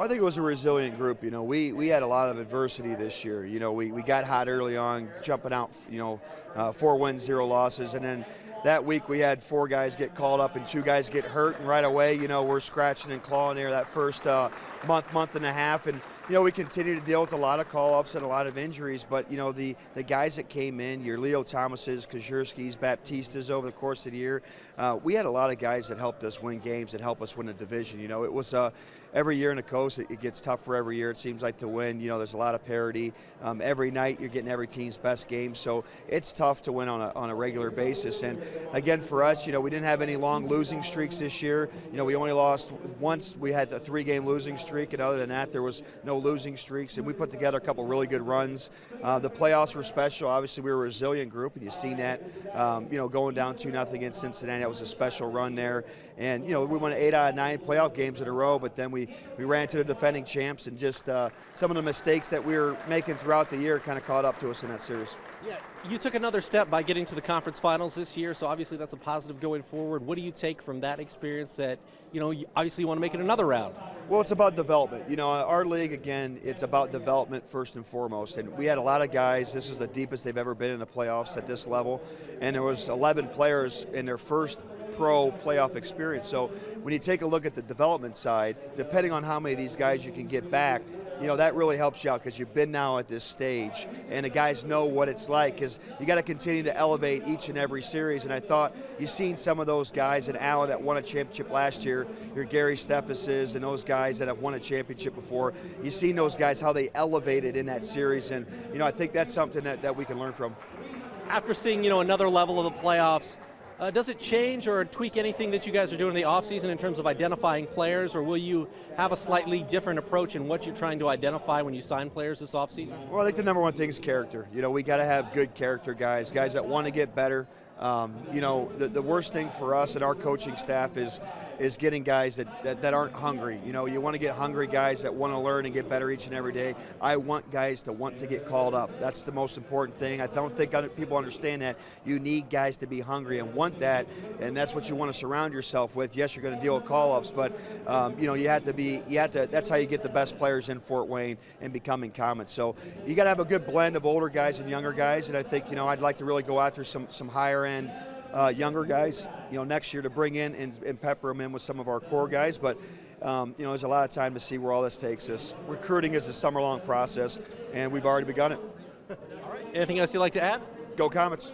I think it was a resilient group. We had a lot of adversity this year. We got hot early on, jumping out, 4 wins, 0 losses, and then that week we had 4 guys get called up and 2 guys get hurt, and right away, we're scratching and clawing there that first month and a half, and we continue to deal with a lot of call-ups and a lot of injuries, but the guys that came in, your Leo Thomases, Kazierskis, Baptistas over the course of the year, we had a lot of guys that helped us win games, that helped us win a division. It was every year in the coast, it gets tougher every year, it seems like, to win. There's a lot of parity. Every night you're getting every team's best game, so it's tough to win on a regular basis. And again, for us, we didn't have any long losing streaks this year. We only lost once. We had a 3-game losing streak, and other than that, there was no losing streaks, and we put together a couple really good runs. The playoffs were special. Obviously, we were a resilient group, and you've seen that, going down 2-0 against Cincinnati. That was a special run there. And, we won 8 out of 9 playoff games in a row, but then we ran to the defending champs, and just some of the mistakes that we were making throughout the year kind of caught up to us in that series. Yeah, you took another step by getting to the conference finals this year, so obviously that's a positive going forward. What do you take from that experience that, obviously you want to make it another round? Well, it's about development. Our league, again, it's about development first and foremost. And we had a lot of guys, this is the deepest they've ever been in the playoffs at this level, and there was 11 players in their first pro playoff experience. So when you take a look at the development side, depending on how many of these guys you can get back, that really helps you out, because you've been now at this stage and the guys know what it's like, because you got to continue to elevate each and every series. And I thought you've seen some of those guys, and Allen that won a championship last year, your Gary Steffeses and those guys that have won a championship before, you've seen those guys, how they elevated in that series. And I think that's something that we can learn from. After seeing another level of the playoffs, does it change or tweak anything that you guys are doing in the offseason in terms of identifying players, or will you have a slightly different approach in what you're trying to identify when you sign players this offseason? Well, I think the number one thing is character. We got to have good character guys that want to get better. The worst thing for us and our coaching staff is getting guys that aren't hungry. You want to get hungry guys that want to learn and get better each and every day. I want guys to want to get called up. That's the most important thing. I don't think people understand that. You need guys to be hungry and want that, and that's what you want to surround yourself with. Yes, you're going to deal with call-ups, but you have to. That's how you get the best players in Fort Wayne and become incumbent. So you got to have a good blend of older guys and younger guys, and I think I'd like to really go after some higher end younger guys, next year, to bring in and pepper them in with some of our core guys. But, there's a lot of time to see where all this takes us. Recruiting is a summer-long process, and we've already begun it. All right. Anything else you'd like to add? Go Comets.